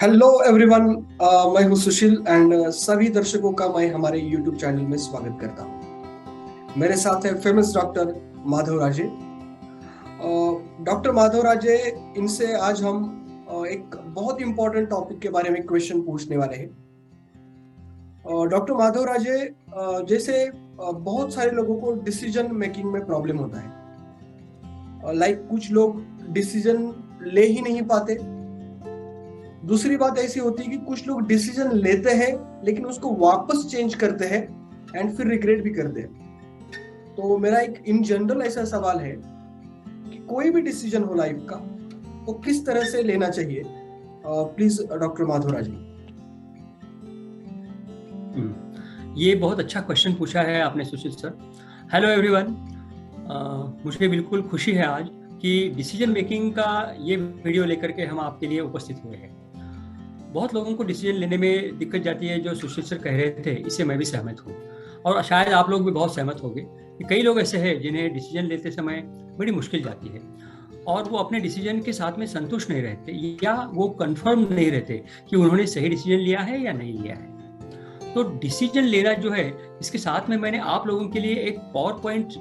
Hello everyone. मैं हूं सुशील and सभी दर्शकों का मैं हमारे यूट्यूब चैनल में स्वागत करता हूं। मेरे साथ है फेमस डॉक्टर माधव राजे। डॉक्टर माधव राजे, इनसे आज हम एक बहुत इंपॉर्टेंट टॉपिक के बारे में क्वेश्चन पूछने वाले हैं। डॉक्टर माधव राजे, जैसे बहुत सारे लोगों को डिसीजन मेकिंग में प्रॉब्लम होता है। लाइक कुछ लोग डिसीजन ले ही नहीं पाते। दूसरी बात ऐसी होती है कि कुछ लोग डिसीजन लेते हैं लेकिन उसको वापस चेंज करते हैं एंड फिर रिग्रेट भी करते हैं। तो मेरा एक इन जनरल ऐसा सवाल है कि कोई भी डिसीजन हो लाइफ का वो किस तरह से लेना चाहिए। प्लीज डॉक्टर माधुरा जी। ये बहुत अच्छा क्वेश्चन पूछा है आपने सुशील सर। हेलो एवरीवन, मुझे बिल्कुल खुशी है आज कि डिसीजन मेकिंग का ये वीडियो लेकर के हम आपके लिए उपस्थित हुए हैं। बहुत लोगों को डिसीजन लेने में दिक्कत जाती है, जो सुशील सर कह रहे थे, इससे मैं भी सहमत हूँ और शायद आप लोग भी बहुत सहमत होंगे कि कई लोग ऐसे हैं जिन्हें डिसीजन लेते समय बड़ी मुश्किल जाती है और वो अपने डिसीजन के साथ में संतुष्ट नहीं रहते या वो कंफर्म नहीं रहते कि उन्होंने सही डिसीजन लिया है या नहीं लिया है। तो डिसीजन लेना जो है, इसके साथ में मैंने आप लोगों के लिए एक पावर पॉइंट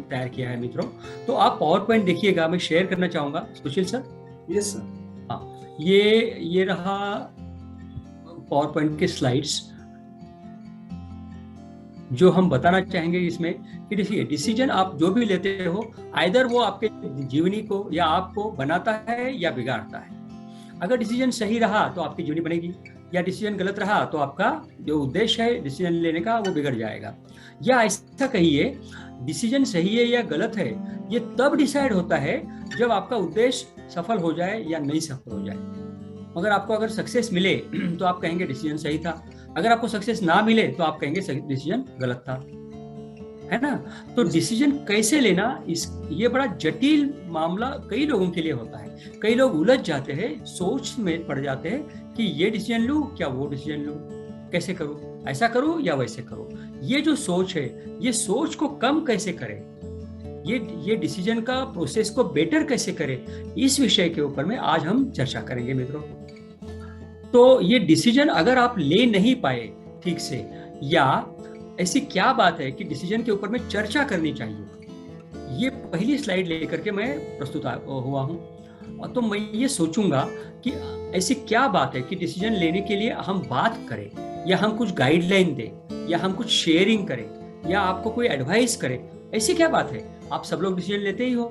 तैयार किया है मित्रों। तो आप पावर पॉइंट देखिएगा, मैं शेयर करना चाहूंगा सुशील सर। Yes sir. हाँ, ये रहा पावर पॉइंट के स्लाइड्स। जो हम बताना चाहेंगे इसमें कि देखिए, डिसीजन आप जो भी लेते हो, आइदर वो आपके जीवनी को या आपको बनाता है या बिगाड़ता है। अगर डिसीजन सही रहा तो आपकी जीवनी बनेगी, या डिसीजन गलत रहा तो आपका जो उद्देश्य है डिसीजन लेने का वो बिगड़ जाएगा। या ऐसा कहिए, डिसीजन सही है या गलत है ये तब डिसाइड होता है जब आपका उद्देश्य सफल हो जाए या नहीं सफल हो जाए। मगर आपको अगर सक्सेस मिले तो आप कहेंगे डिसीजन सही था, अगर आपको सक्सेस ना मिले तो आप कहेंगे डिसीजन गलत था, है ना। तो डिसीजन कैसे लेना, ये बड़ा जटिल मामला कई लोगों के लिए होता है। कई लोग उलझ जाते हैं, सोच में पड़ जाते हैं कि ये डिसीजन लूं क्या वो डिसीजन लूं, कैसे करूं, ऐसा करूं या वैसे करूं। ये जो सोच है, ये सोच को कम कैसे करें, ये डिसीजन का प्रोसेस को बेटर कैसे करें, इस विषय के ऊपर में आज हम चर्चा करेंगे मित्रों। तो ये डिसीजन अगर आप ले नहीं पाए ठीक से, या ऐसी क्या बात है कि डिसीजन के ऊपर में चर्चा करनी चाहिए, ये पहली स्लाइड लेकर के मैं प्रस्तुत हुआ हूं। और तो मैं ये सोचूंगा कि ऐसी क्या बात है कि डिसीजन लेने के लिए हम बात करें, या हम कुछ गाइडलाइन दें, या हम कुछ शेयरिंग करें, या आपको कोई एडवाइस करें। ऐसी क्या बात है? आप सब लोग डिसीजन लेते ही हो,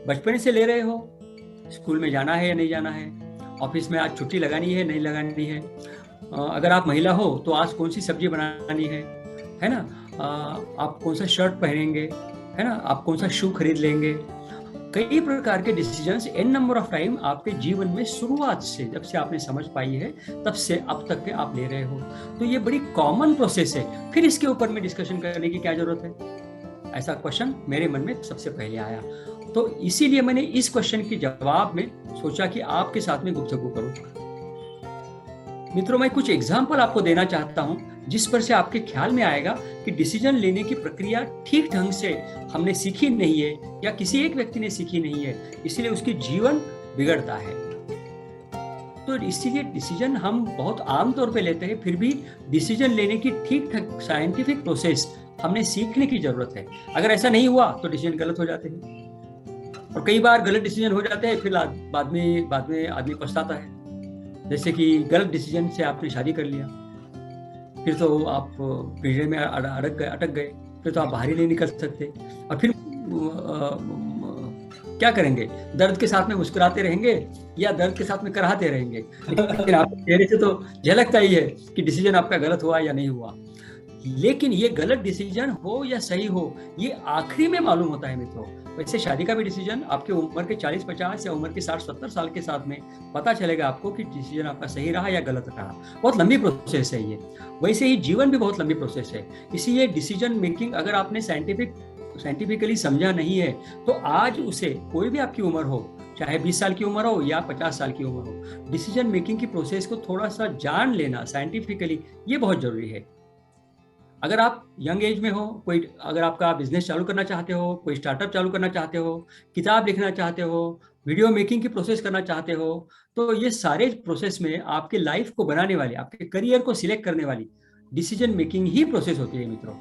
बचपन से ले रहे हो। स्कूल में जाना है या नहीं जाना है, ऑफिस में आज छुट्टी लगानी है नहीं लगानी है, अगर आप महिला हो तो आज कौन सी सब्जी बनानी है ना, आप कौन सा शर्ट पहनेंगे, है ना, आप कौन सा शू खरीद लेंगे। कई प्रकार के decisions n number of time आपके जीवन में शुरुआत से, जब से आपने समझ पाई है तब से अब तक के आप ले रहे हो। तो ये बड़ी कॉमन प्रोसेस है, फिर इसके ऊपर में डिस्कशन करने की क्या जरूरत है, ऐसा क्वेश्चन मेरे मन में सबसे पहले आया। तो इसीलिए मैंने इस क्वेश्चन के जवाब में सोचा कि आपके साथ में गुफ्तगू करूं। मित्रों, मैं कुछ एग्जाम्पल आपको देना चाहता हूं जिस पर से आपके ख्याल में आएगा कि डिसीजन लेने की प्रक्रिया ठीक ढंग से हमने सीखी नहीं है, या किसी एक व्यक्ति ने सीखी नहीं है, इसलिए उसकी जीवन बिगड़ता है। तो इसीलिए डिसीजन हम बहुत आम तौर पे लेते हैं, फिर भी डिसीजन लेने की ठीक ठाक साइंटिफिक प्रोसेस हमने सीखने की जरूरत है। अगर ऐसा नहीं हुआ तो डिसीजन गलत हो जाते हैं, और कई बार गलत डिसीजन हो जाते हैं, फिर बाद में आदमी पछताता है। जैसे कि गलत डिसीजन से आपने शादी कर लिया, फिर तो आप पिंजरे में अटक गए, फिर तो आप बाहर ही नहीं निकल सकते, और फिर क्या करेंगे? दर्द के साथ में मुस्कुराते रहेंगे या दर्द के साथ में कराहते रहेंगे, लेकिन आपके चेहरे से तो झलकता ही है कि डिसीजन आपका गलत हुआ या नहीं हुआ। लेकिन ये गलत डिसीजन हो या सही हो, ये आखिरी में मालूम होता है मित्रों। वैसे शादी का भी डिसीजन आपके उम्र के 40-50 या उम्र के 60-70 साल के साथ में पता चलेगा आपको कि डिसीजन आपका सही रहा या गलत रहा। बहुत लंबी प्रोसेस है ये। वैसे ही जीवन भी बहुत लंबी प्रोसेस है। इसीलिए डिसीजन मेकिंग अगर आपने साइंटिफिकली समझा नहीं है, तो आज उसे, कोई भी आपकी उम्र हो, चाहे 20 साल की उम्र हो या 50 साल की उम्र हो, डिसीजन मेकिंग की प्रोसेस को थोड़ा सा जान लेना साइंटिफिकली, ये बहुत जरूरी है। अगर आप यंग एज में हो, अगर आपका बिजनेस चालू करना चाहते हो, कोई स्टार्टअप चालू करना चाहते हो, किताब लिखना चाहते हो, वीडियो मेकिंग की प्रोसेस करना चाहते हो, तो ये सारे प्रोसेस में आपके लाइफ को बनाने वाली, आपके करियर को सिलेक्ट करने वाली डिसीजन मेकिंग ही प्रोसेस होती है मित्रों।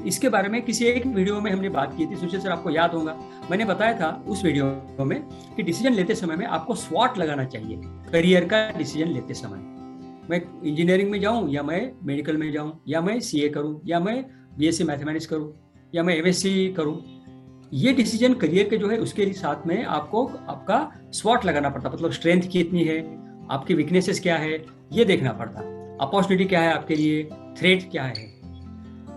इसके बारे में किसी एक वीडियो में हमने बात की थी, सुशील सर आपको याद होगा, मैंने बताया था उस वीडियो में कि डिसीजन लेते समय में आपको स्वॉट लगाना चाहिए करियर का डिसीजन लेते समय। मैं इंजीनियरिंग में जाऊं या मैं मेडिकल में जाऊं, या मैं सीए करूं, या मैं बीएससी मैथमेटिक्स करूं, या मैं एमएससी करूं, ये डिसीजन करियर के जो है उसके साथ में आपको आपका स्वॉट लगाना पड़ता, मतलब स्ट्रेंथ कितनी है, आपकी वीकनेसेस क्या है, ये देखना पड़ता, अपॉर्चुनिटी क्या है आपके लिए, थ्रेट क्या है।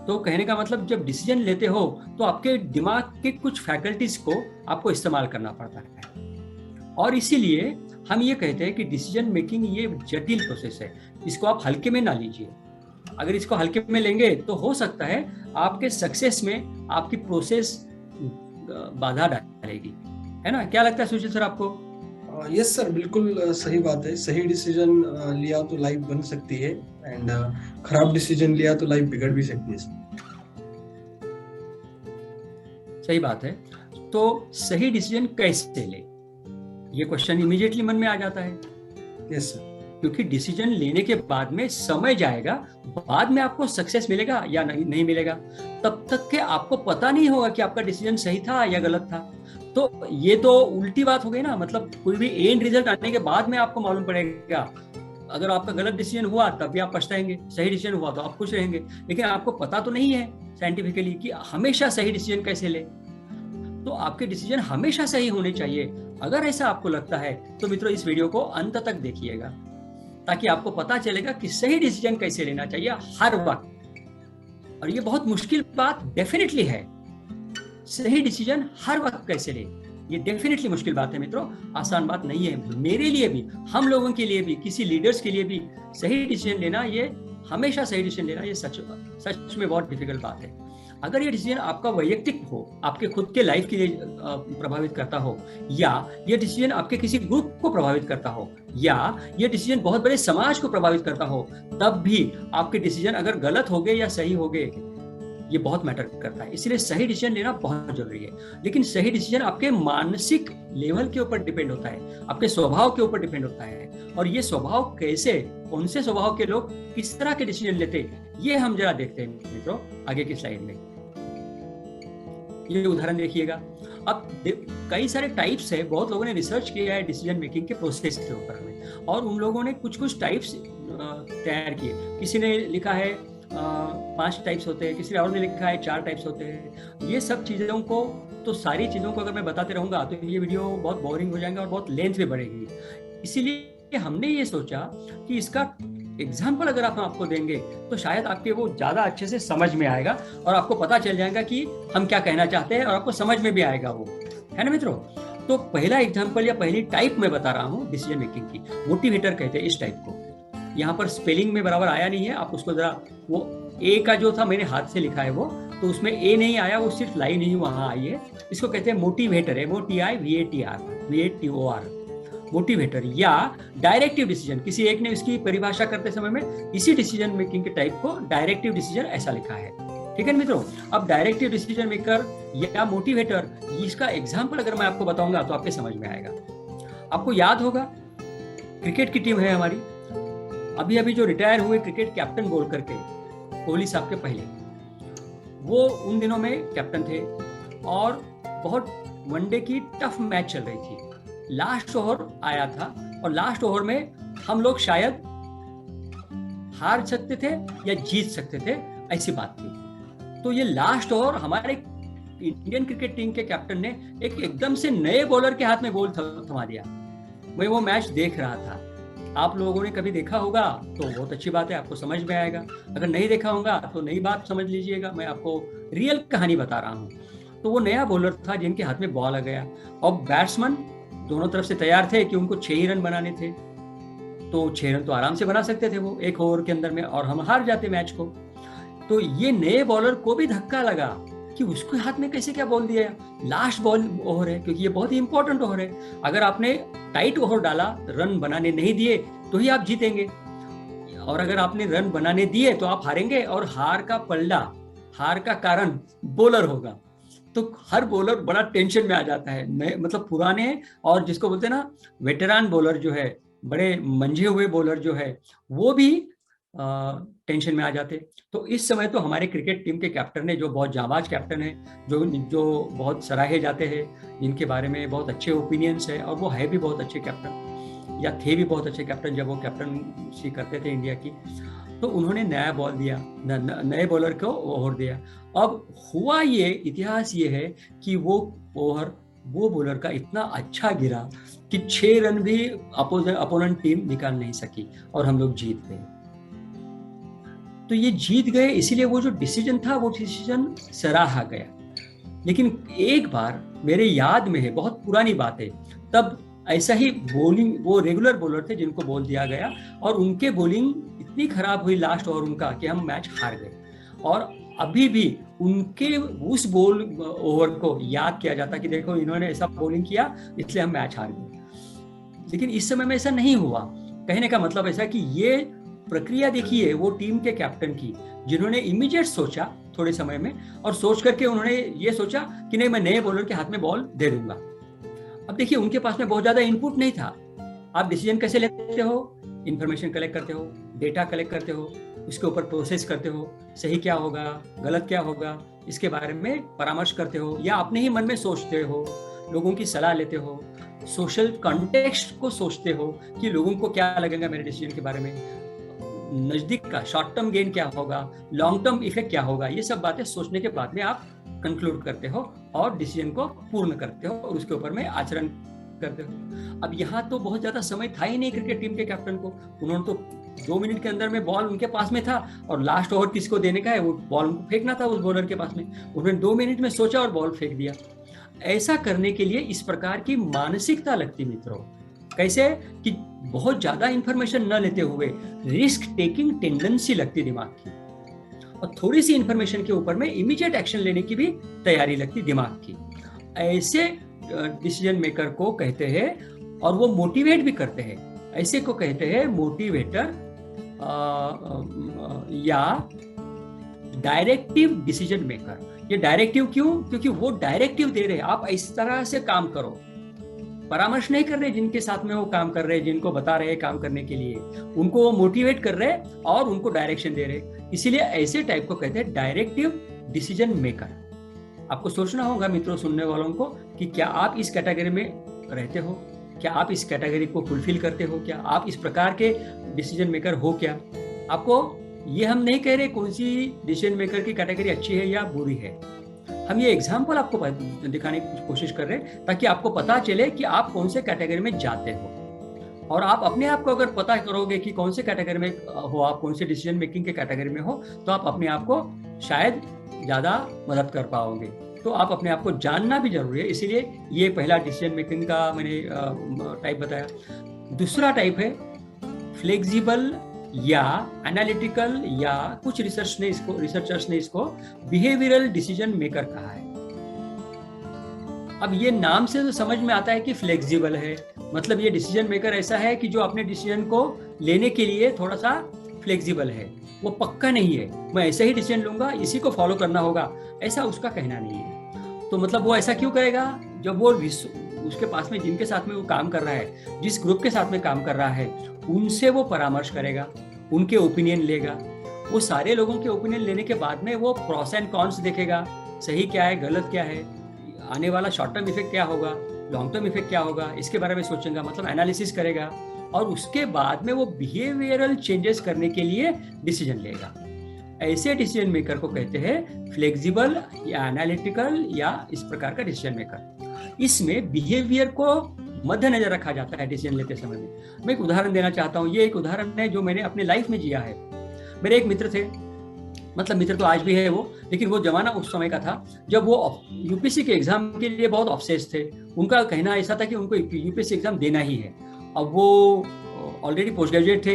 तो कहने का मतलब जब डिसीजन लेते हो तो आपके दिमाग के कुछ फैकल्टीज को आपको इस्तेमाल करना पड़ता है, और इसीलिए हम ये कहते हैं कि डिसीजन मेकिंग ये जटिल प्रोसेस है, इसको आप हल्के में ना लीजिए। अगर इसको हल्के में लेंगे तो हो सकता है आपके सक्सेस में आपकी प्रोसेस बाधा डालेगी, है ना? क्या लगता है सुशील सर आपको? यस सर, बिल्कुल सही बात है। सही डिसीजन लिया तो लाइफ बन सकती है, एंड खराब डिसीजन लिया तो लाइफ बिगड़ भी सकती है। सही बात है। तो सही डिसीजन कैसे ले, ये क्वेश्चन इमीडिएटली मन में आ जाता है। Yes sir. क्योंकि डिसीजन लेने के बाद में समय जाएगा, बाद में आपको सक्सेस मिलेगा या नहीं मिलेगा, तब तक के आपको पता नहीं होगा कि आपका डिसीजन सही था या गलत था। तो ये तो उल्टी बात हो गई ना, मतलब कोई भी एंड रिजल्ट आने के बाद में आपको मालूम पड़ेगा। अगर आपका गलत डिसीजन हुआ तब भी आप पछताएंगे, सही डिसीजन हुआ तो आप खुश रहेंगे, लेकिन आपको पता तो नहीं है साइंटिफिकली कि हमेशा सही डिसीजन कैसे ले। तो आपके डिसीजन हमेशा सही होने चाहिए। अगर ऐसा आपको लगता है तो मित्रों इस वीडियो को अंत तक देखिएगा, ताकि आपको पता चलेगा कि सही डिसीजन कैसे लेना चाहिए हर वक्त। और ये बहुत मुश्किल बात डेफिनेटली है, सही डिसीजन हर वक्त कैसे ले, ये डेफिनेटली मुश्किल बात है मित्रों, आसान बात नहीं है। मेरे लिए भी, हम लोगों के लिए भी, किसी लीडर्स के लिए भी सही डिसीजन लेना, ये हमेशा सही डिसीजन लेना, ये सच में बहुत डिफिकल्ट बात है। अगर ये डिसीजन आपका वैयक्तिक हो, आपके खुद के लाइफ के लिए प्रभावित करता हो, या ये डिसीजन आपके किसी ग्रुप को प्रभावित करता हो, या ये डिसीजन बहुत बड़े समाज को प्रभावित करता हो, तब भी आपके डिसीजन अगर गलत हो गए या सही हो गए, ये बहुत मैटर करता है। इसलिए सही डिसीजन लेना बहुत जरूरी है। लेकिन सही डिसीजन आपके मानसिक लेवल के ऊपर डिपेंड होता है, आपके स्वभाव के ऊपर डिपेंड होता है। और ये स्वभाव कैसे, कौन से स्वभाव के लोग किस तरह के डिसीजन लेते, ये हम जरा देखते हैं मित्रों आगे की स्लाइड में। ये उदाहरण देखिएगा। अब कई सारे टाइप्स है, बहुत लोगों ने रिसर्च किया है डिसीजन मेकिंग के प्रोसेस के ऊपर में, और उन लोगों ने कुछ टाइप्स तैयार किए। किसी ने लिखा है 5 टाइप्स होते हैं, किसी और ने लिखा है 4 टाइप्स होते हैं। ये सब चीज़ों को, तो सारी चीज़ों को अगर मैं बताते रहूँगा तो ये वीडियो बहुत बोरिंग हो जाएगा और बहुत लेंथ भी बढ़ेगी। इसीलिए हमने ये सोचा कि इसका एग्जाम्पल अगर हम आपको देंगे तो शायद आपके वो ज़्यादा अच्छे से समझ में आएगा, और आपको पता चल जाएगा कि हम क्या कहना चाहते हैं, और आपको समझ में भी आएगा वो, है ना मित्रों? तो पहला एग्जाम्पल या पहली टाइप मैं बता रहा हूँ डिसीजन मेकिंग की, मोटिवेटर कहते हैं इस टाइप को। यहाँ पर स्पेलिंग में बराबर आया नहीं है, आप उसको जरा, वो ए का जो था मैंने हाथ से लिखा है वो, तो उसमें ए नहीं आया, वो सिर्फ लाइन ही वहाँ आई है। इसको कहते हैं मोटिवेटर, MOTIVATOR, मोटिवेटर या डायरेक्टिव डिसीजन। किसी एक ने इसकी परिभाषा करते समय में इसी डिसीजन मेकिंग के टाइप को डायरेक्टिव डिसीजन ऐसा लिखा है। ठीक है मित्रों? अब डायरेक्टिव डिसीजन मेकर या मोटिवेटर, इसका एग्जाम्पल अगर मैं आपको बताऊंगा तो आपके समझ में आएगा। आपको याद होगा क्रिकेट की टीम है हमारी, अभी अभी जो रिटायर हुए क्रिकेट कैप्टन बोल करके, कोहली साहब के पहले, वो उन दिनों में कैप्टन थे, और बहुत वनडे की टफ मैच चल रही थी। लास्ट ओवर आया था, और लास्ट ओवर में हम लोग शायद हार सकते थे या जीत सकते थे, ऐसी बात थी। तो ये लास्ट ओवर हमारे इंडियन क्रिकेट टीम के कैप्टन ने एकदम से नए बॉलर के हाथ में बॉल थमा दिया। मैं वो मैच देख रहा था, आप लोगों ने कभी देखा होगा तो बहुत अच्छी बात है, आपको समझ में आएगा। अगर नहीं देखा होगा तो नई बात समझ लीजिएगा, मैं आपको रियल कहानी बता रहा हूँ। तो वो नया बॉलर था जिनके हाथ में बॉल आ गया, और बैट्समैन दोनों तरफ से तैयार थे कि उनको 6 ही रन बनाने थे। तो 6 रन तो आराम से बना सकते थे वो एक ओवर के अंदर में, और हम हार जाते मैच को। तो ये नए बॉलर को भी धक्का लगा कि उसके हाथ में कैसे क्या बॉल दिया, लास्ट बॉल ओवर है, क्योंकि ये बहुत ही इंपॉर्टेंट ओवर है। अगर आपने टाइट ओवर डाला, रन बनाने नहीं दिए, तो ही आप जीतेंगे, और अगर आपने रन बनाने दिए तो आप हारेंगे, और हार का पलड़ा, हार का कारण बॉलर होगा। तो हर बॉलर बड़ा टेंशन में आ जाता है। नए मतलब पुराने और जिसको बोलते हैं ना वेटरान बॉलर जो है, बड़े मंझे हुए बॉलर जो है, वो भी टेंशन में आ जाते। तो इस समय तो हमारे क्रिकेट टीम के कैप्टन ने, जो बहुत जांबाज कैप्टन है, जो बहुत सराहे जाते हैं, जिनके बारे में बहुत अच्छे ओपिनियंस है, और वो है भी बहुत अच्छे कैप्टन, या थे भी बहुत अच्छे कैप्टन जब वो कैप्टनसी करते थे इंडिया की। तो उन्होंने नया बॉल दिया, नए बॉलर को ओवर दिया। अब हुआ ये, इतिहास ये है कि वो ओवर वो बॉलर का इतना अच्छा गिरा कि 6 रन भी अपोनेंट टीम निकाल नहीं सकी और हम लोग जीत गए। तो ये जीत गए, इसीलिए वो जो डिसीजन था वो डिसीजन सराहा गया। लेकिन एक बार मेरे याद में है, बहुत पुरानी बात है, तब ऐसा ही बॉलिंग, वो रेगुलर बॉलर थे जिनको बॉल दिया गया, और उनके बॉलिंग इतनी खराब हुई लास्ट ओवर उनका कि हम मैच हार गए। और अभी भी उनके उस बॉल ओवर को याद किया जाता कि देखो इन्होंने ऐसा बॉलिंग किया इसलिए हम मैच हार गए। लेकिन इस समय में ऐसा नहीं हुआ। कहने का मतलब ऐसा कि ये प्रक्रिया देखिए वो टीम के कैप्टन की, जिन्होंने इमीडिएट सोचा थोड़े समय में, और सोच करके उन्होंने ये सोचा कि नहीं, मैं नए बॉलर के हाथ में बॉल दे दूंगा। अब देखिए उनके पास में बहुत ज्यादा इनपुट नहीं था। आप डिसीजन कैसे लेते हो? इंफॉर्मेशन कलेक्ट करते हो, डेटा कलेक्ट करते हो, उसके ऊपर प्रोसेस करते हो, सही क्या होगा, गलत क्या होगा, इसके बारे में परामर्श करते हो, या अपने ही मन में सोचते हो, लोगों की सलाह लेते हो, सोशल कॉन्टेक्स्ट को सोचते हो कि लोगों को क्या लगेगा मेरे डिसीजन के बारे में, नजदीक का शॉर्ट टर्म गेन क्या होगा, लॉन्ग टर्म इफेक्ट क्या होगा, ये सब बातें सोचने के बाद में आप कंक्लूड करते हो और डिसीजन को पूर्ण करते हो और उसके ऊपर में आचरण करते हो। अब यहाँ तो बहुत ज्यादा समय था ही नहीं क्रिकेट टीम के कैप्टन को। उन्होंने तो 2 मिनट के अंदर में बॉल उनके पास में था, और लास्ट ओवर किसको देने का है वो बॉल उनको फेंकना था उस बॉलर के पास में। उन्होंने 2 मिनट में सोचा और बॉल फेंक दिया। ऐसा करने के लिए इस प्रकार की मानसिकता लगती मित्रों। कैसे कि बहुत ज्यादा इंफॉर्मेशन न लेते हुए रिस्क टेकिंग टेंडेंसी लगती दिमाग की, और थोड़ी सी इंफॉर्मेशन के ऊपर में इमीडिएट एक्शन लेने की भी तैयारी लगती दिमाग की। ऐसे डिसीजन मेकर को कहते हैं, और वो मोटिवेट भी करते हैं, ऐसे को कहते हैं मोटिवेटर या डायरेक्टिव डिसीजन मेकर। ये डायरेक्टिव क्यों? क्योंकि वो डायरेक्टिव दे रहे हैं, आप इस तरह से काम करो। परामर्श नहीं कर रहे जिनके साथ में वो काम कर रहे हैं, जिनको बता रहे हैं काम करने के लिए, उनको वो मोटिवेट कर रहे हैं और उनको डायरेक्शन दे रहे हैं। इसीलिए ऐसे टाइप को कहते हैं डायरेक्टिव डिसीजन मेकर। आपको सोचना होगा मित्रों, सुनने वालों को, कि क्या आप इस कैटेगरी में रहते हो, क्या आप इस कैटेगरी को फुलफिल करते हो, क्या आप इस प्रकार के डिसीजन मेकर हो क्या। आपको ये हम नहीं कह रहे कौन सी डिसीजन मेकर की कैटेगरी अच्छी है या बुरी है, हम ये एग्जाम्पल आपको दिखाने की कोशिश कर रहे हैं ताकि आपको पता चले कि आप कौन से कैटेगरी में जाते हो। और आप अपने आप को अगर पता करोगे कि कौन से कैटेगरी में हो, आप कौन से डिसीजन मेकिंग के कैटेगरी में हो, तो आप अपने आप को शायद ज्यादा मदद कर पाओगे। तो आप अपने आप को जानना भी जरूरी है। इसीलिए ये पहला डिसीजन मेकिंग का मैंने टाइप बताया। दूसरा टाइप है फ्लेक्सिबल या एनालिटिकल, या कुछ रिसर्चर्स ने इसको बिहेवियरल डिसीजन मेकर कहा है। अब ये नाम से तो समझ में आता है कि फ्लेक्सिबल है, मतलब ये डिसीजन मेकर ऐसा है कि जो अपने डिसीजन को लेने के लिए थोड़ा सा फ्लेक्सिबल है, वो पक्का नहीं है मैं ऐसा ही डिसीजन लूंगा, इसी को फॉलो करना होगा, ऐसा उसका कहना नहीं है। तो मतलब वो ऐसा क्यों करेगा? जब वो उसके पास में जिनके साथ में वो काम कर रहा है, जिस ग्रुप के साथ में काम कर रहा है, उनसे वो परामर्श करेगा, उनके ओपिनियन लेगा। वो सारे लोगों के ओपिनियन लेने के बाद में वो प्रॉस एंड कॉन्स देखेगा, सही क्या है, गलत क्या है, आने वाला शॉर्ट टर्म इफेक्ट क्या होगा, लॉन्ग टर्म इफेक्ट क्या होगा, इसके बारे में सोचेगा, मतलब एनालिसिस करेगा, और उसके बाद में वो बिहेवियरल चेंजेस करने के लिए डिसीजन लेगा। ऐसे डिसीजन मेकर को कहते हैं फ्लेक्सिबल या एनालिटिकल या इस प्रकार का डिसीजन मेकर। इसमें बिहेवियर को मद्देनजर रखा जाता है डिसीजन लेते समय में। मैं एक उदाहरण देना चाहता हूँ। ये एक उदाहरण है जो मैंने अपने लाइफ में जिया है। मेरे एक मित्र थे, मतलब मित्र तो आज भी है वो, लेकिन वो जमाना उस समय का था जब वो यूपीएससी के एग्जाम के लिए बहुत ऑब्सेस्ड थे। उनका कहना ऐसा था कि उनको यूपीएससी एग्जाम देना ही है। अब वो ऑलरेडी पोस्ट ग्रेजुएट थे,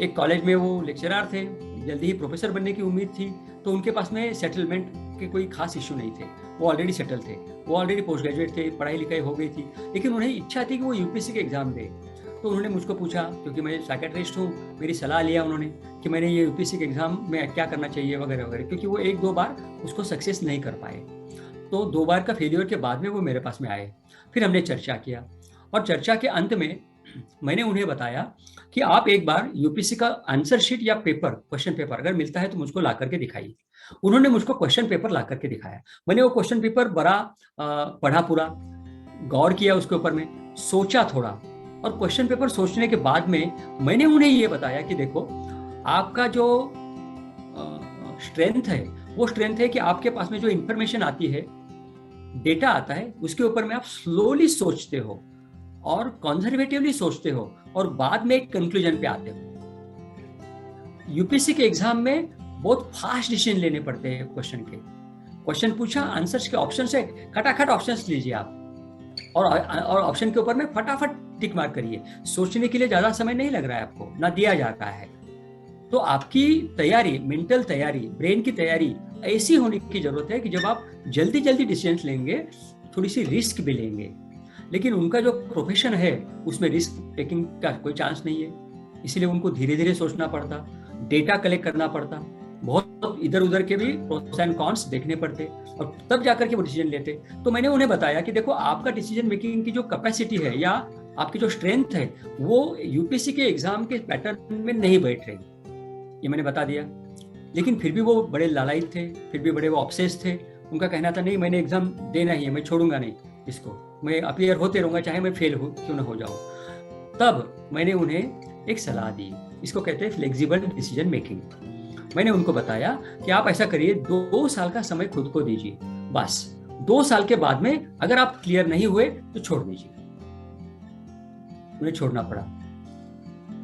एक कॉलेज में वो लेक्चरर थे, जल्दी ही प्रोफेसर बनने की उम्मीद थी, तो उनके पास में सेटलमेंट के कोई खास इश्यू नहीं थे, वो ऑलरेडी सेटल थे, वो ऑलरेडी पोस्ट ग्रेजुएट थे, पढ़ाई लिखाई हो गई थी, लेकिन उन्हें इच्छा थी कि वो यूपीएससी के एग्जाम दे। तो उन्होंने मुझको पूछा, क्योंकि मैं साइकेट्रिस्ट हूँ, मेरी सलाह लिया उन्होंने कि मैंने ये यूपीएससी के एग्जाम में क्या करना चाहिए वगैरह वगैरह, क्योंकि वो 1-2 बार उसको सक्सेस नहीं कर पाए। तो 2 बार का फेलियर के बाद में वो मेरे पास में आए। फिर हमने चर्चा किया और चर्चा के अंत में मैंने उन्हें बताया कि आप एक बार यूपीएससी का आंसर शीट या पेपर, क्वेश्चन पेपर अगर मिलता है तो मुझको ला करके दिखाइए। उन्होंने मुझको क्वेश्चन पेपर ला करके दिखाया। मैंने वो क्वेश्चन पेपर बड़ा पढ़ा, पूरा गौर किया उसके ऊपर में, सोचा थोड़ा, और क्वेश्चन पेपर सोचने के बाद में मैंने उन्हें ये बताया कि देखो, आपका जो स्ट्रेंथ है वो स्ट्रेंथ है कि आपके पास में जो इंफॉर्मेशन आती है, डेटा आता है, उसके ऊपर में आप स्लोली सोचते हो और कंजर्वेटिवली सोचते हो और बाद में एक कंक्लूजन पे आते हो। यूपीएससी के एग्जाम में बहुत फास्ट डिसीजन लेने पड़ते हैं। क्वेश्चन पूछा, आंसर्स के ऑप्शन से खटाखट ऑप्शंस लीजिए आप, और ऑप्शन के ऊपर में फटाफट टिक मार्क करिए। सोचने के लिए ज्यादा समय नहीं लग रहा है आपको, ना दिया जा रहा है। तो आपकी तैयारी, मेंटल तैयारी, ब्रेन की तैयारी ऐसी होने की जरूरत है कि जब आप जल्दी जल्दी डिसीजन लेंगे, थोड़ी सी रिस्क भी लेंगे। लेकिन उनका जो प्रोफेशन है उसमें रिस्क टेकिंग का कोई चांस नहीं है, इसलिए उनको धीरे धीरे सोचना पड़ता, डेटा कलेक्ट करना पड़ता, बहुत इधर उधर के भी प्रोस एंड कॉन्स देखने पड़ते, और तब जाकर के वो डिसीजन लेते। तो मैंने उन्हें बताया कि देखो, आपका डिसीजन मेकिंग की जो कैपेसिटी है या आपकी जो स्ट्रेंथ है वो यूपीएससी के एग्जाम के पैटर्न में नहीं बैठ रही, ये मैंने बता दिया। लेकिन फिर भी वो बड़े लालायित थे, फिर भी बड़े वो ऑब्सेस थे। उनका कहना था नहीं, मैंने एग्जाम देना ही है, मैं छोड़ूंगा नहीं इसको, मैं अपीयर होते रहूंगा चाहे मैं फेल हो क्यों ना हो जाऊं। तब मैंने उन्हें एक सलाह दी, इसको कहते हैं फ्लेक्सिबल डिसीजन मेकिंग। मैंने उनको बताया कि आप ऐसा करिए, 2 साल का समय खुद को दीजिए, बस 2 साल के बाद में अगर आप क्लियर नहीं हुए तो छोड़ दीजिए। उन्हें छोड़ना पड़ा।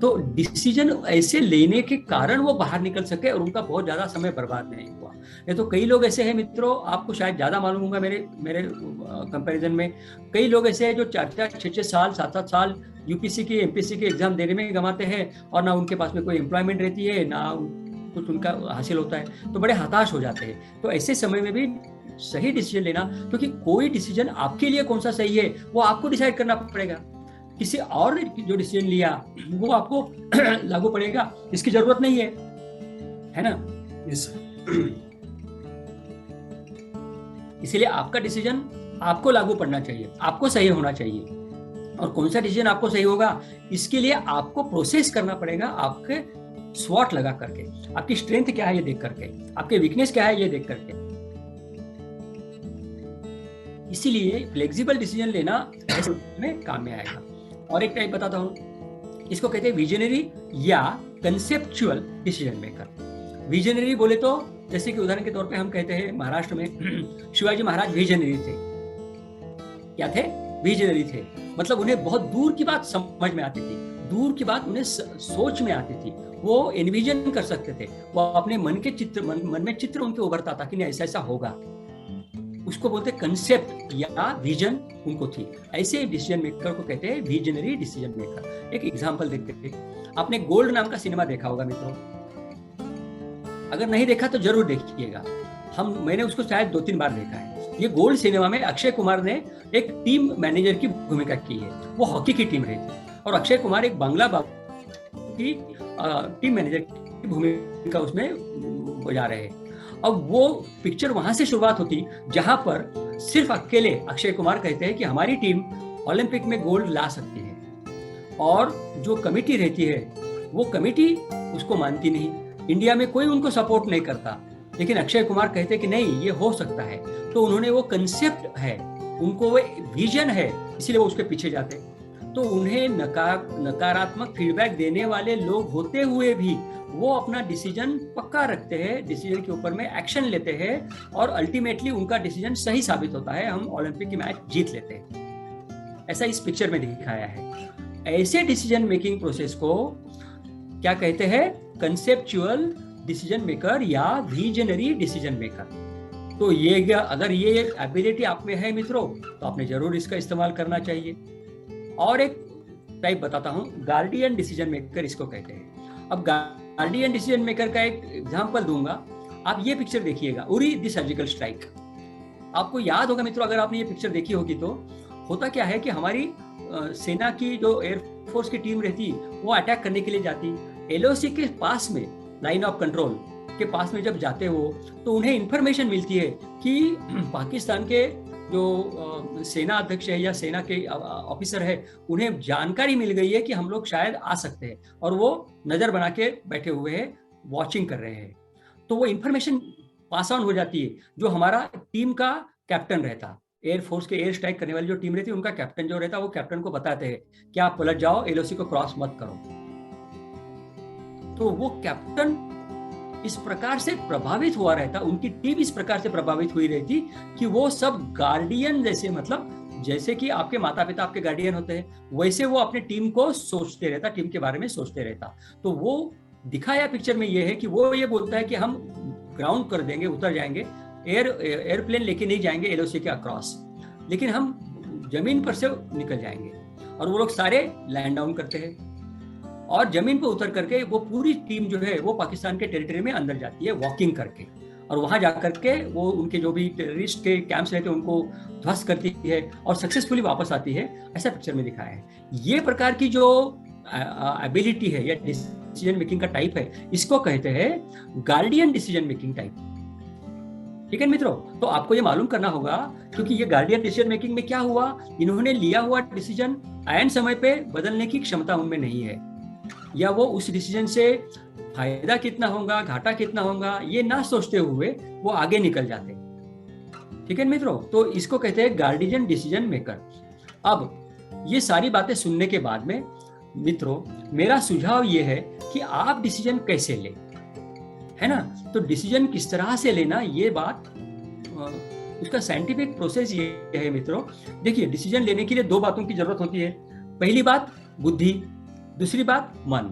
तो डिसीजन ऐसे लेने के कारण वो बाहर निकल सके और उनका बहुत ज्यादा समय बर्बाद नहीं हुआ। ये तो कई लोग ऐसे हैं मित्रों, आपको शायद ज्यादा मालूम होगा मेरे कंपैरिजन में, कई लोग ऐसे हैं जो 4-4, 6-6 साल, 7-7 साल यूपीएससी के, एमपीएससी के एग्जाम देने में गंवाते हैं, और ना उनके पास में कोई एम्प्लॉयमेंट रहती है, ना कुछ उनका हासिल होता है, तो बड़े हताश हो जाते हैं। तो ऐसे समय में भी सही डिसीजन लेना, क्योंकि कोई डिसीजन आपके लिए कौन सा सही है वो आपको डिसाइड करना पड़ेगा। किसी और ने जो डिसीजन लिया वो आपको लागू पड़ेगा, इसकी जरूरत नहीं है ना? यस। इसलिए आपका डिसीजन आपको लागू पड़ना चाहिए, आपको सही होना चाहिए। और कौन सा डिसीजन आपको सही होगा, इसके लिए आपको प्रोसेस करना पड़ेगा, आपके स्वॉट लगा करके, आपकी स्ट्रेंथ क्या है ये देख करके, आपके वीकनेस क्या है ये देख करके। इसीलिए फ्लेक्सिबल डिसीजन लेना में काम में आएगा। और एक टाइप बताता हूं, इसको कहते हैं विजनरी या कंसेप्चुअल डिसीजन मेकर। विजनरी बोले तो जैसे कि उदाहरण के तौर पे हम कहते हैं महाराष्ट्र में शिवाजी महाराज विजनरी थे। क्या थे? विजनरी थे। मतलब उन्हें बहुत दूर की बात समझ में आती थी, दूर की बात उन्हें सोच में आती थी, वो एनविजन कर सकते थे, वो अपने मन में चित्र उनके उभरता था कि नहीं ऐसा ऐसा होगा। उसको बोलते कंसेप्ट या विजन उनको थी। ऐसे डिसीजन मेकर को कहते हैं विजनरी डिसीजन मेकर। एक एग्जांपल देखते हैं, आपने गोल्ड नाम का सिनेमा देखा होगा मित्रों, अगर नहीं देखा तो जरूर देखिएगा। मैंने उसको शायद 2-3 बार देखा है। ये गोल्ड सिनेमा में अक्षय कुमार ने एक टीम मैनेजर की भूमिका की है। वो हॉकी की टीम रही थी और अक्षय कुमार एक बांग्ला बाबू की टीम मैनेजर की भूमिका उसमें बजा रहे हैं। अब वो पिक्चर वहां से शुरुआत होती जहां पर सिर्फ अकेले अक्षय कुमार कहते हैं कि हमारी टीम ओलंपिक में गोल्ड ला सकती है, और जो कमेटी रहती है वो कमेटी उसको मानती नहीं, इंडिया में कोई उनको सपोर्ट नहीं करता, लेकिन अक्षय कुमार कहते हैं कि नहीं ये हो सकता है। तो उन्होंने वो कंसेप्ट है, उनको वो विजन है, इसीलिए वो उसके पीछे जाते हैं। तो उन्हें नकारात्मक फीडबैक देने वाले लोग होते हुए भी वो अपना डिसीजन पक्का रखते हैं, डिसीजन के ऊपर में एक्शन लेते हैं, और अल्टीमेटली उनका डिसीजन सही साबित होता है, हम ओलंपिक की मैच जीत लेते हैं। ऐसा इस पिक्चर में दिखाया है। ऐसे डिसीजन मेकिंग प्रोसेस को क्या कहते हैं? कंसेप्चुअल डिसीजन मेकर या विजनरी डिसीजन मेकर। तो ये अगर ये एबिलिटी आप में है मित्रों, तो आपने जरूर इसका इस्तेमाल करना चाहिए। और एक टाइप बताता हूं, गार्डियन डिसीजन मेकर इसको कहते हैं। अब गार्डियन डिसीजन मेकर का एक एग्जांपल दूंगा। आप ये पिक्चर देखिएगा, उरी द सर्जिकल स्ट्राइक। आपको याद होगा मित्रों, अगर आपने ये पिक्चर देखी होगी तो होता क्या है कि हमारी सेना की जो एयरफोर्स की टीम रहती वो अटैक करने के लिए जाती, एलओसी के पास में लाइन ऑफ कंट्रोल के पास में जब जाते हो तो उन्हें इंफॉर्मेशन मिलती है कि पाकिस्तान के जो सेना अध्यक्ष है या सेना के ऑफिसर है, उन्हें जानकारी मिल गई है कि हम लोग शायद आ सकते हैं, और वो नजर बना के बैठे हुए हैं, वॉचिंग कर रहे हैं। तो वो इंफॉर्मेशन पास ऑन हो जाती है। जो हमारा टीम का कैप्टन रहता, एयरफोर्स के एयर स्ट्राइक करने वाली जो टीम रहती है, उनका कैप्टन जो रहता है, वो कैप्टन को बताते हैं कि आप पलट जाओ, एलओसी को क्रॉस मत करो। तो वो कैप्टन इस प्रकार से प्रभावित हुआ रहता, उनकी टीम इस प्रकार से प्रभावित हुई रहती कि वो सब गार्डियन जैसे, मतलब जैसे कि आपके माता पिता आपके गार्डियन होते हैं, वैसे वो अपने टीम को सोचते रहता, टीम के बारे में सोचते रहता। तो वो दिखाया पिक्चर में ये है कि वो ये बोलता है कि हम ग्राउंड कर देंगे, उतर जाएंगे, एयरप्लेन लेके नहीं जाएंगे एलओसी के अक्रॉस, लेकिन हम जमीन पर से निकल जाएंगे। और वो लोग सारे लैंड डाउन करते हैं और जमीन पर उतर करके वो पूरी टीम जो है वो पाकिस्तान के टेरिटरी में अंदर जाती है वॉकिंग करके, और वहां जाकर के वो उनके जो भी टेररिस्ट के कैंप्स रहते हैं उनको ध्वस्त करती है और सक्सेसफुली वापस आती है। ऐसा पिक्चर में दिखाया है। ये प्रकार की जो एबिलिटी है या डिसीजन मेकिंग का टाइप है, इसको कहते हैं गार्डियन डिसीजन मेकिंग टाइप। ठीक है मित्रों, तो आपको ये मालूम करना होगा, क्योंकि ये गार्डियन डिसीजन मेकिंग में क्या हुआ, इन्होंने लिया हुआ डिसीजन ऐन समय पे बदलने की क्षमता उनमें नहीं है, या वो उस डिसीजन से फायदा कितना होगा, घाटा कितना होगा, ये ना सोचते हुए वो आगे निकल जाते। ठीक है मित्रों, तो इसको कहते हैं गार्डियन डिसीजन मेकर। अब ये सारी बातें सुनने के बाद में मित्रों, मेरा सुझाव ये है कि आप डिसीजन कैसे लें, है ना। तो डिसीजन किस तरह से लेना, ये बात उसका साइंटिफिक प्रोसेस ये है मित्रों। देखिए, डिसीजन लेने के लिए दो बातों की जरूरत होती है। पहली बात बुद्धि, दूसरी बात मन।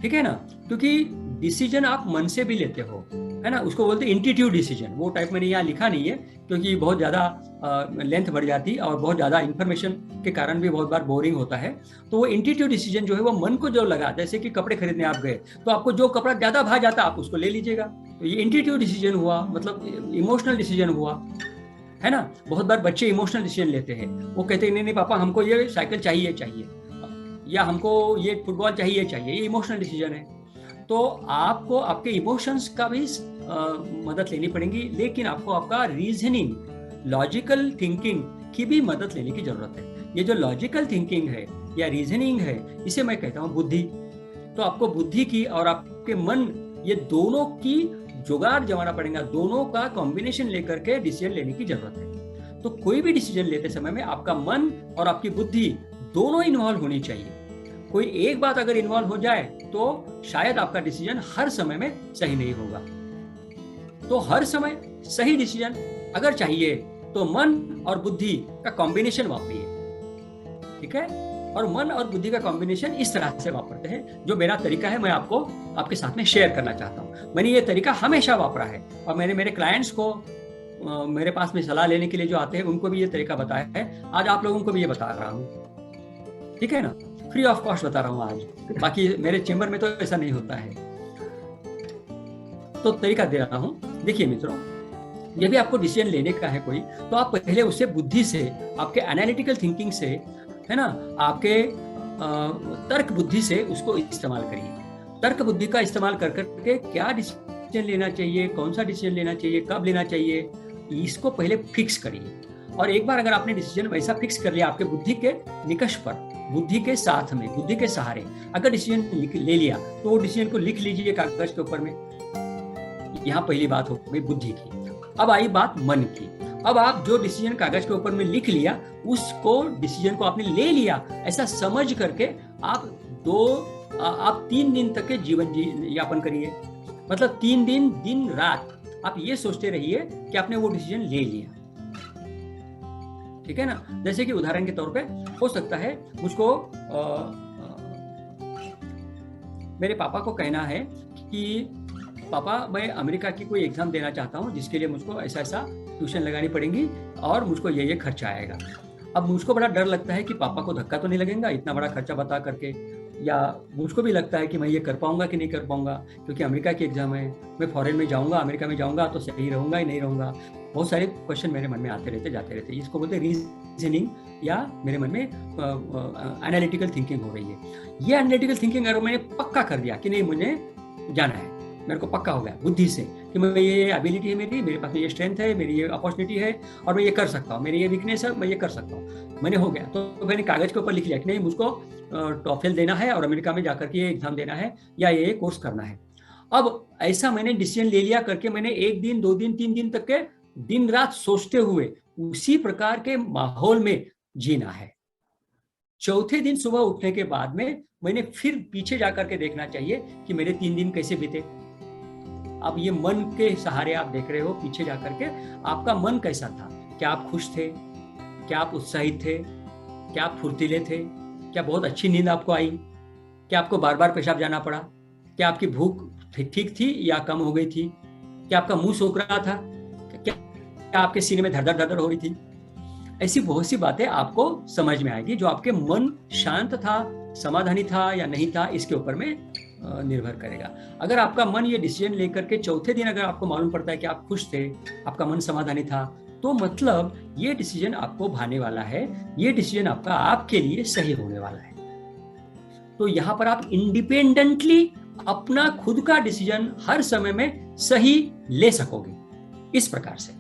ठीक है ना, क्योंकि डिसीजन आप मन से भी लेते हो, है ना, उसको बोलते हैं इंट्यूटिव डिसीजन। वो टाइप मैंने यहाँ लिखा नहीं है क्योंकि बहुत ज्यादा लेंथ बढ़ जाती और बहुत ज्यादा इंफॉर्मेशन के कारण भी बहुत बार बोरिंग होता है। तो वो इंट्यूटिव डिसीजन जो है वो मन को जो लगा, जैसे कि कपड़े खरीदने आप गए तो आपको जो कपड़ा ज्यादा भा जाता आप उसको ले लीजिएगा, तो ये इंट्यूटिव डिसीजन हुआ, मतलब इमोशनल डिसीजन हुआ, है ना। बहुत बार बच्चे इमोशनल डिसीजन लेते हैं, वो कहते हैं नहीं नहीं पापा हमको ये साइकिल चाहिए चाहिए, या हमको ये फुटबॉल चाहिए चाहिए, ये इमोशनल डिसीजन है। तो आपको आपके इमोशंस का भी मदद लेनी पड़ेगी, लेकिन आपको आपका रीजनिंग, लॉजिकल थिंकिंग की भी मदद लेने की जरूरत है। ये जो लॉजिकल थिंकिंग है या रीजनिंग है, इसे मैं कहता हूँ बुद्धि। तो आपको बुद्धि की और आपके मन, ये दोनों की जुगाड़ जमाना पड़ेगा, दोनों का कॉम्बिनेशन लेकर के डिसीजन लेने की जरूरत है। तो कोई भी डिसीजन लेते समय में आपका मन और आपकी बुद्धि दोनों इन्वॉल्व होनी चाहिए। कोई एक बात अगर इन्वॉल्व हो जाए तो शायद आपका डिसीजन हर समय में सही नहीं होगा। तो हर समय सही डिसीजन अगर चाहिए तो मन और बुद्धि का कॉम्बिनेशन वापरिए। ठीक है, और मन और बुद्धि का कॉम्बिनेशन इस तरह से वापरते हैं, जो मेरा तरीका है मैं आपको आपके साथ में शेयर करना चाहता हूँ। मैंने ये तरीका हमेशा वापरा है और मैंने मेरे क्लाइंट्स को मेरे पास में सलाह लेने के लिए जो आते हैं उनको भी ये तरीका बताया है। आज आप लोगों को भी ये बता रहा हूँ, ठीक है ना, फ्री ऑफ कॉस्ट बता रहा हूँ आज। बाकी मेरे चेंबर में तो ऐसा नहीं होता है, तो तरीका दे रहा हूँ। देखिए मित्रों, ये भी आपको डिसीजन लेने का है कोई, तो आप पहले उसे बुद्धि से, आपके एनालिटिकल थिंकिंग से, है ना, आपके तर्क बुद्धि से उसको इस्तेमाल करिए। तर्क बुद्धि का इस्तेमाल कर करके क्या डिसीजन लेना चाहिए, कौन सा डिसीजन लेना चाहिए, कब लेना चाहिए, इसको पहले फिक्स करिए। और एक बार अगर आपने डिसीजन वैसा फिक्स कर लिया, आपके बुद्धि के निकष पर, बुद्धि के साथ में, बुद्धि के सहारे अगर डिसीजन ले लिया, तो वो डिसीजन को लिख लीजिए कागज के ऊपर में। यहाँ पहली बात हो गई बुद्धि की। अब आई बात मन की। अब आप जो डिसीजन कागज के ऊपर में लिख लिया, उसको डिसीजन को आपने ले लिया, ऐसा समझ करके आप 3 दिन तक के जीवन यापन करिए। मतलब 3 दिन दिन रात आप ये सोचते रहिए कि आपने वो डिसीजन ले लिया। ठीक है ना, जैसे कि उदाहरण के तौर पे हो सकता है मुझको मेरे पापा को कहना है कि पापा मैं अमेरिका की कोई एग्जाम देना चाहता हूँ, जिसके लिए मुझको ऐसा ऐसा ट्यूशन लगानी पड़ेगी और मुझको ये खर्चा आएगा। अब मुझको बड़ा डर लगता है कि पापा को धक्का तो नहीं लगेगा इतना बड़ा खर्चा बता करके, या मुझको भी लगता है कि मैं ये कर पाऊंगा कि नहीं कर पाऊंगा, क्योंकि अमेरिका की एग्जाम है, मैं फॉरेन में जाऊंगा, अमेरिका में जाऊंगा तो सही रहूंगा ही नहीं रहूंगा। बहुत सारे क्वेश्चन मेरे मन में आते रहते जाते रहते, इसको बोलते हैं रीजनिंग, या मेरे मन में एनालिटिकल थिंकिंग हो रही है। ये एनालिटिकल थिंकिंग अगर मैंने पक्का कर दिया कि नहीं मुझे जाना है, मेरे को पक्का हो गया बुद्धि से कि मैं ये एबिलिटी है मेरे पास में ये स्ट्रेंथ है, मेरी ये अपॉर्चुनिटी है और मैं ये कर सकता हूँ, मेरी ये वीकनेस है, मैं ये कर सकता हूँ, मैंने हो गया। तो मैंने कागज के ऊपर लिख लिया कि नहीं, मुझको टॉफेल देना है और अमेरिका में जाकर के ये एग्जाम देना है या ये कोर्स करना है। अब ऐसा मैंने डिसीजन ले लिया करके मैंने 1 दिन 2 दिन 3 दिन तक के दिन रात सोचते हुए उसी प्रकार के माहौल में जीना है। चौथे दिन सुबह उठने के बाद में मैंने फिर पीछे जाकर के देखना चाहिए कि मेरे 3 दिन कैसे बीते। अब ये मन के सहारे आप देख रहे हो पीछे जाकर के, आपका मन कैसा था? क्या आप खुश थे? क्या आप उत्साहित थे? क्या आप फुर्तीले थे? क्या बहुत अच्छी नींद आपको आई? क्या आपको बार बार पेशाब जाना पड़ा? क्या आपकी भूख ठीक थी या कम हो गई थी? क्या आपका मुंह सूख रहा था? क्या आपके सीने में धड़धड़ धड़धड़ हो रही थी? ऐसी बहुत सी बातें आपको समझ में आएगी। जो आपके मन शांत था, समाधानी था या नहीं था, इसके ऊपर में निर्भर करेगा। अगर आपका मन ये डिसीजन लेकर के चौथे दिन अगर आपको मालूम पड़ता है कि आप खुश थे, आपका मन समाधानी था, तो मतलब ये डिसीजन आपको भाने वाला है, ये डिसीजन आपका आपके लिए सही होने वाला है। तो यहाँ पर आप इंडिपेंडेंटली अपना खुद का डिसीजन हर समय में सही ले सकोगे। इस प्रकार से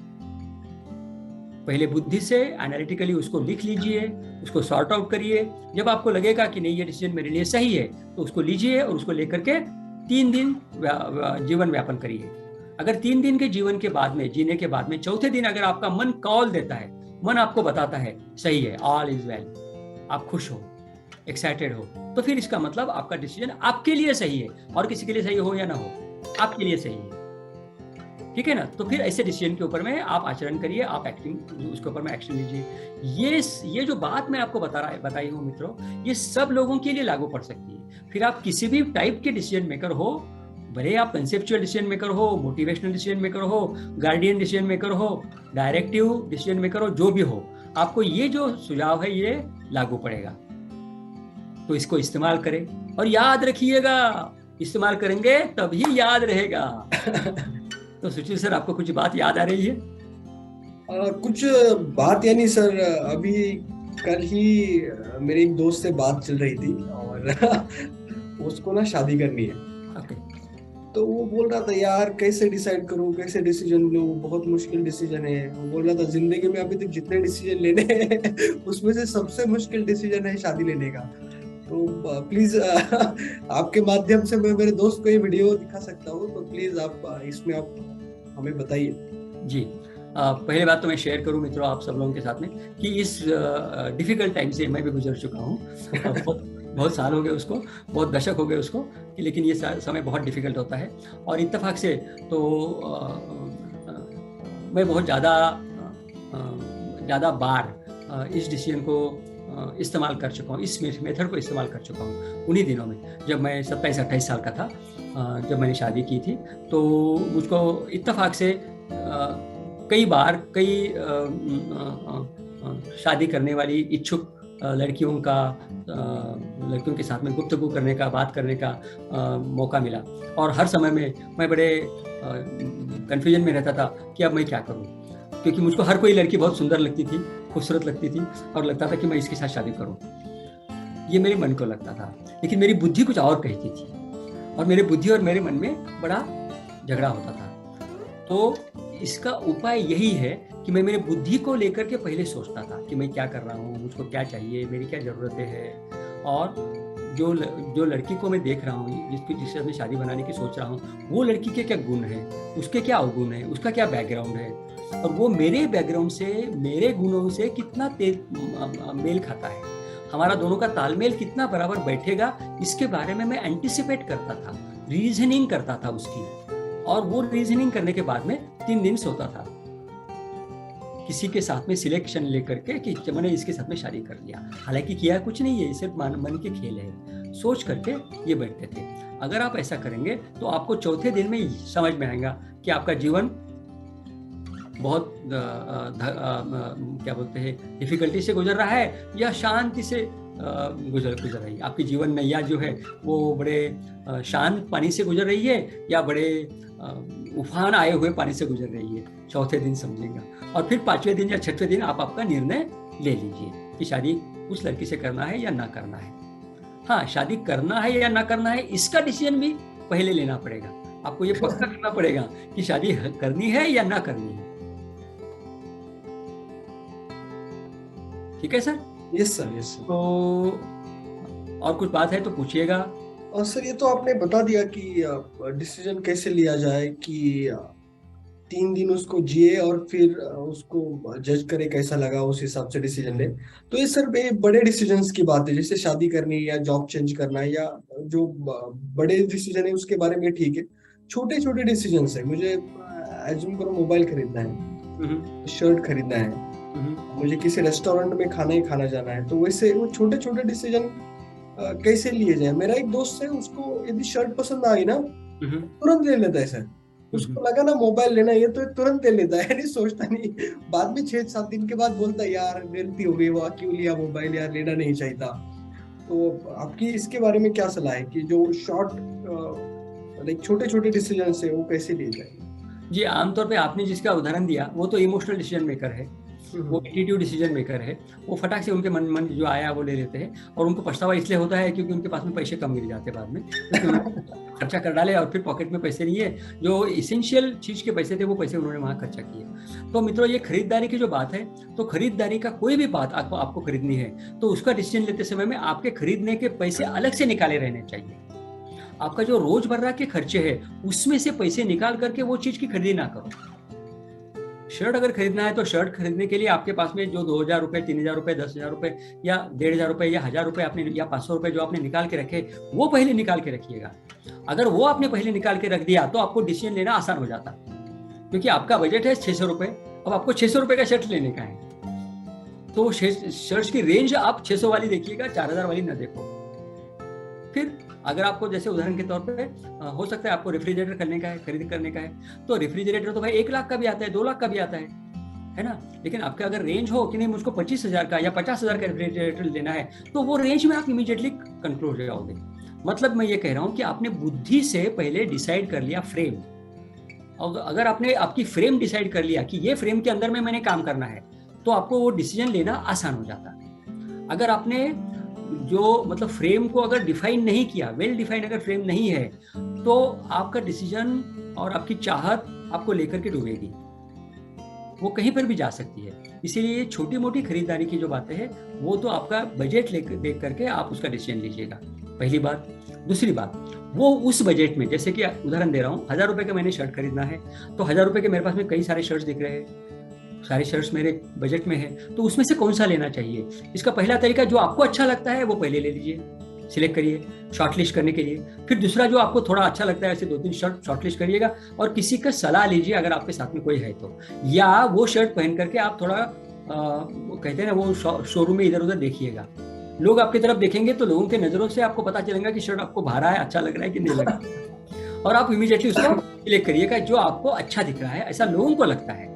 पहले बुद्धि से एनालिटिकली उसको लिख लीजिए, उसको सॉर्ट आउट करिए। जब आपको लगेगा कि नहीं ये डिसीजन मेरे लिए सही है, तो उसको लीजिए और उसको लेकर के 3 दिन जीवन व्यापन करिए। अगर 3 दिन के जीवन के बाद में, जीने के बाद में, चौथे दिन अगर आपका मन कॉल देता है, मन आपको बताता है सही है, ऑल इज वेल, आप खुश हो, एक्साइटेड हो, तो फिर इसका मतलब आपका डिसीजन आपके लिए सही है। और किसी के लिए सही हो या ना हो, आपके लिए सही है। ठीक है ना? तो फिर ऐसे डिसीजन के ऊपर में आप आचरण करिए, आप एक्टिंग उसके ऊपर में एक्शन लीजिए। ये जो बात मैं आपको बताई हूँ मित्रों, ये सब लोगों के लिए लागू पड़ सकती है। फिर आप किसी भी टाइप के डिसीजन मेकर हो, भले आप कंसेप्चुअल डिसीजन मेकर हो, मोटिवेशनल डिसीजन मेकर हो, गार्डियन डिसीजन मेकर हो, डायरेक्टिव डिसीजन मेकर हो, जो भी हो, आपको ये जो सुझाव है ये लागू पड़ेगा। तो इसको इस्तेमाल करें और याद रखिएगा, इस्तेमाल करेंगे तभी याद रहेगा। तो सुशील सर, आपको कुछ बात याद आ रही है? कुछ बात यानी सर, अभी कल ही मेरे एक दोस्त से बात चल रही थी और उसको ना शादी करनी है। okay. तो वो बोल रहा था यार कैसे डिसाइड करूं, कैसे डिसीजन लूं, बहुत मुश्किल डिसीजन है। वो बोल रहा था जिंदगी में अभी तक जितने डिसीजन लेने हैं उसमें से सबसे मुश्किल डिसीजन है शादी लेने का। तो प्लीज आपके माध्यम से मैं मेरे दोस्त को ये वीडियो दिखा सकता हूँ, तो प्लीज आप इसमें आप हमें बताइए। जी, पहले बात तो मैं शेयर करूं मित्रों आप सब लोगों के साथ में कि इस डिफिकल्ट टाइम से मैं भी गुजर चुका हूं। बहुत साल हो गए उसको, बहुत दशक हो गए उसको, कि लेकिन ये समय बहुत डिफिकल्ट होता है। और इत्तेफाक से तो मैं बहुत ज़्यादा बार इस डिसीजन को इस्तेमाल कर चुका हूँ, इस मेथड को इस्तेमाल कर चुका हूँ। उन्हीं दिनों में जब मैं 27-28 साल का था, जब मैंने शादी की थी, तो मुझको इत्तेफाक से कई बार शादी करने वाली इच्छुक लड़कियों के साथ में गुफ्तगू करने का, बात करने का मौका मिला। और हर समय में मैं बड़े कन्फ्यूजन में रहता था कि अब मैं क्या करूं, क्योंकि मुझको हर कोई लड़की बहुत सुंदर लगती थी, खूबसूरत लगती थी, और लगता था कि मैं इसके साथ शादी करूं। ये मेरे मन को लगता था, लेकिन मेरी बुद्धि कुछ और कहती थी, और मेरे बुद्धि और मेरे मन में बड़ा झगड़ा होता था। तो इसका उपाय यही है कि मैं मेरे बुद्धि को लेकर के पहले सोचता था कि मैं क्या कर रहा हूँ, मुझको क्या चाहिए, मेरी क्या ज़रूरतें हैं, और जो लड़की को मैं देख रहा हूँ, जिससे मैं शादी बनाने की सोच रहा हूँ, वो लड़की के क्या गुण हैं, उसके क्या अवगुण है, उसका क्या बैकग्राउंड है, और वो मेरे बैकग्राउंड से, मेरे गुणों से कितना मेल खाता है, हमारा दोनों का तालमेल कितना बराबर बैठेगा, इसके बारे में मैं एंटिसिपेट करता था, रीजनिंग करता था उसकी। और वो रीजनिंग करने के बाद में 3 दिन सोता था किसी के साथ में सिलेक्शन लेकर के कि मैंने इसके साथ में शादी कर लिया। हालांकि किया कुछ नहीं है, सिर्फ मन के खेल है, सोच करके ये बैठते थे। अगर आप ऐसा करेंगे तो आपको चौथे दिन में समझ में आएगा कि आपका जीवन बहुत क्या बोलते हैं, डिफिकल्टी से गुजर रहा है या शांति से गुजर रही है। आपकी जीवन नैया जो है वो बड़े शांत पानी से गुजर रही है या बड़े उफान आए हुए पानी से गुजर रही है, चौथे दिन समझेगा। और फिर 5वें दिन या 6वें दिन आप आपका निर्णय ले लीजिए कि शादी उस लड़की से करना है या ना करना है। हाँ, शादी करना है या ना करना है, इसका डिसीजन भी पहले लेना पड़ेगा। आपको ये पक्का करना पड़ेगा कि शादी करनी है या ना करनी है। ठीक है sir? Yes sir, yes sir. तो और कुछ बात है तो पूछिएगा। और सर ये तो आपने बता दिया कि डिसीजन कैसे लिया जाए, कि 3 दिन उसको जिए और फिर उसको जज करे कैसा लगा, उस हिसाब से डिसीजन ले। तो ये सर बड़े डिसीजंस की बात है, जैसे शादी करनी या जॉब चेंज करना या जो बड़े डिसीजन है उसके बारे में ठीक है। छोटे छोटे डिसीजंस है, मुझे एज्यूम करो मोबाइल खरीदना है, शर्ट खरीदना है, मुझे किसी रेस्टोरेंट में खाना ही खाना जाना है, तो वैसे वो छोटे छोटे डिसीजन कैसे लिए जाए। मेरा एक दोस्त है, उसको यदि शर्ट पसंद आई ना तुरंत ले लेता है सर। उसको लगा ना मोबाइल लेना, ये तो तुरंत ले लेता है, नहीं सोचता नहीं। बाद में 6-7 दिन के बाद बोलता है यार गलती हो गई, वो क्यों लिया मोबाइल, यार लेना नहीं चाहिए था। तो आपकी इसके बारे में क्या सलाह है कि जो शॉर्ट लाइक छोटे छोटे डिसीजन है वो कैसे लिए जाए? जी, आमतौर पे आपने जिसका उदाहरण दिया वो तो इमोशनल डिसीजन मेकर है, वो एटीट्यूड डिसीजन मेकर है। वो फटाक से उनके मन जो आया वो ले लेते हैं, और उनको पछतावा इसलिए होता है क्योंकि उनके पास में पैसे कम मिल जाते बाद में, खर्चा कर डाले और फिर पॉकेट में पैसे नहीं है, जो इसेंशियल चीज के पैसे थे वो पैसे उन्होंने वहां खर्चा किए। तो मित्रों, ये खरीदारी की जो बात है, तो खरीदारी का कोई भी बात आपको खरीदनी है तो उसका डिसीजन लेते समय में आपके खरीदने के पैसे अलग से निकाले रहने चाहिए। आपका जो रोजमर्रा के खर्चे हैं उसमें से पैसे निकाल करके वो चीज की खरीदी ना करो। शर्ट अगर खरीदना है तो शर्ट खरीदने के लिए आपके पास में जो 2,000 रुपए, 3,000 रुपए, 10,000 रुपए या 1,500 रुपए या 1,000 रुपए आपने या 500 रुपए जो आपने निकाल के रखे, वो पहले निकाल के रखिएगा। अगर वो आपने पहले निकाल के रख दिया तो आपको डिसीजन लेना आसान हो जाता, क्योंकि आपका बजट है 600 रुपए, अब आपको 600 रुपए का शर्ट लेने का है, तो शर्ट की रेंज आप 600 वाली देखिएगा, 4,000 वाली ना देखो। फिर अगर आपको जैसे उदाहरण के तौर पे हो सकता है आपको रेफ्रिजरेटर खरीद करने का है, तो रेफ्रिजरेटर तो भाई 1 लाख का भी आता है, 2 लाख का भी आता है ना। लेकिन आपका अगर रेंज हो कि नहीं मुझको 25,000 का या 50,000 का रेफ्रिजरेटर लेना है, तो वो रेंज में आप इमीडिएटली कंट्रोल हो जाओगे। मतलब मैं ये कह रहा हूँ कि आपने बुद्धि से पहले डिसाइड कर लिया फ्रेम, और अगर आपने आपकी फ्रेम डिसाइड कर लिया कि ये फ्रेम के अंदर में मैंने काम करना है, तो आपको वो डिसीजन लेना आसान हो जाता है। अगर आपने जो मतलब फ्रेम को अगर डिफाइन नहीं किया, वेल डिफाइंड अगर फ्रेम नहीं है, तो आपका डिसीजन और आपकी चाहत आपको लेकर के डूबेगी, वो कहीं पर भी जा सकती है। इसीलिए छोटी मोटी खरीदारी की जो बातें हैं वो तो आपका बजट देख करके आप उसका डिसीजन लीजिएगा, पहली बात। दूसरी बात, वो उस बजट में, जैसे कि उदाहरण दे रहा हूँ, 1,000 रुपए का मैंने शर्ट खरीदना है, तो 1,000 रुपए के मेरे पास में कई सारे शर्ट्स दिख रहे हैं, सारे शर्ट्स मेरे बजट में है, तो उसमें से कौन सा लेना चाहिए। इसका पहला तरीका, जो आपको अच्छा लगता है वो पहले ले लीजिए, सिलेक्ट करिए शॉर्टलिस्ट करने के लिए। फिर दूसरा, जो आपको थोड़ा अच्छा लगता है, ऐसे 2-3 शर्ट शॉर्टलिस्ट करिएगा और किसी का सलाह लीजिए अगर आपके साथ में कोई है तो, या वो शर्ट पहन करके आप थोड़ा वो कहते हैं ना, वो शोरूम में इधर उधर देखिएगा। लोग आपकी तरफ देखेंगे तो लोगों के नजरों से आपको पता चलेगा कि शर्ट आपको भा रहा है, अच्छा लग रहा है कि नहीं लग रहा है, और आप इमीडिएटली उसको सिलेक्ट करिएगा जो आपको अच्छा दिख रहा है, ऐसा लोगों को लगता है,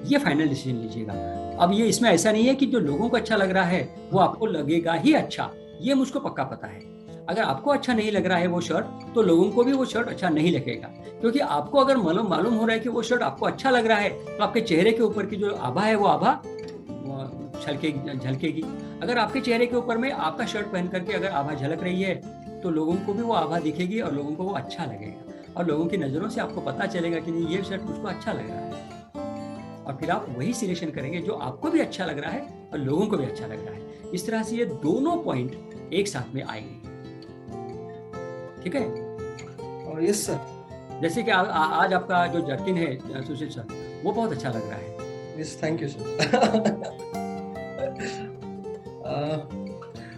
ये फाइनल डिसीजन लीजिएगा। अब ये इसमें ऐसा नहीं है कि जो लोगों को अच्छा लग रहा है वो आपको लगेगा ही अच्छा, ये मुझको पक्का पता है। अगर आपको अच्छा नहीं लग रहा है वो शर्ट, तो लोगों को भी वो शर्ट अच्छा नहीं लगेगा, क्योंकि आपको अगर मालूम हो रहा है कि वो शर्ट आपको अच्छा लग रहा है, तो आपके चेहरे के ऊपर की जो आभा है वो आभा झलकेगी। अगर आपके चेहरे के ऊपर में आपका शर्ट पहन करके अगर आभा झलक रही है, तो लोगों को भी वो आभा दिखेगी और लोगों को वो अच्छा लगेगा, और लोगों की नजरों से आपको पता चलेगा कि नहीं, ये शर्ट मुझको अच्छा लग रहा है, और फिर आप वही सिलेक्शन करेंगे जो आपको भी अच्छा लग रहा है और लोगों को भी अच्छा लग रहा है। इस तरह से ये दोनों पॉइंट एक साथ में आएंगे। ठीक है? और यस सर, जैसे कि आज आपका जो जर्किन है सुशील सर, वो बहुत अच्छा लग रहा है। Yes, thank you sir.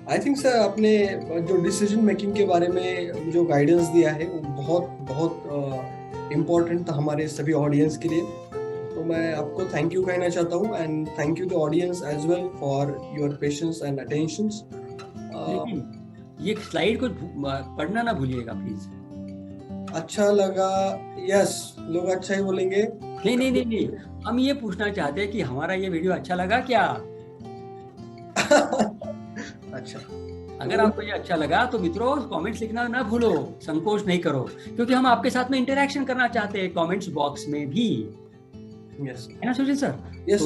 I think sir आपने जो डिसीजन मेकिंग के बारे में जो गाइडेंस दिया है वो बहुत बहुत इम्पोर्टेंट था हमारे सभी ऑडियंस के लिए, तो मैं आपको थैंक यू कहना चाहता हूँ, and thank you the audience as well for your patience and attentions. ये स्लाइड को पढ़ना ना भूलिएगा प्लीज। अच्छा लगा? यस, लोग अच्छा ही बोलेंगे। नहीं, हम ये पूछना चाहते हैं कि हमारा ये वीडियो अच्छा लगा क्या? अच्छा, अगर आपको ये अच्छा लगा तो मित्रों कमेंट्स लिखना ना भूलो, संकोच नहीं करो, क्योंकि हम आपके साथ में इंटरेक्शन करना चाहते हैं कमेंट्स बॉक्स में भी। यस है ना सुशील सर? यस।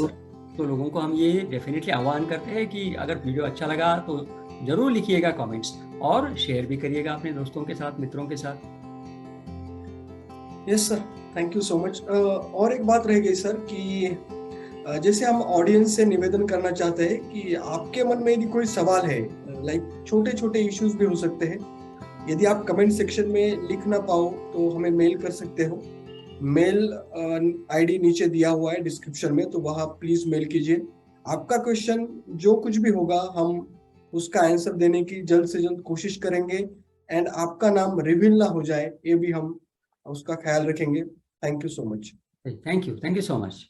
तो लोगों को हम ये डेफिनेटली आह्वान करते हैं कि अगर वीडियो अच्छा लगा तो जरूर लिखिएगा कमेंट्स, और शेयर भी करिएगा अपने दोस्तों के साथ, मित्रों के साथ। Yes sir, thank you so much. और एक बात रह गई सर कि जैसे हम ऑडियंस से निवेदन करना चाहते हैं कि आपके मन में यदि कोई सवाल है, लाइक छोटे छोटे इश्यूज भी हो सकते हैं, यदि आप कमेंट सेक्शन में लिख ना पाओ तो हमें मेल कर सकते हो। मेल आईडी नीचे दिया हुआ है डिस्क्रिप्शन में, तो वहाँ प्लीज मेल कीजिए। आपका क्वेश्चन जो कुछ भी होगा हम उसका आंसर देने की जल्द से जल्द कोशिश करेंगे, एंड आपका नाम रिवील ना हो जाए ये भी हम उसका ख्याल रखेंगे। Thank you so much. Thank you so much.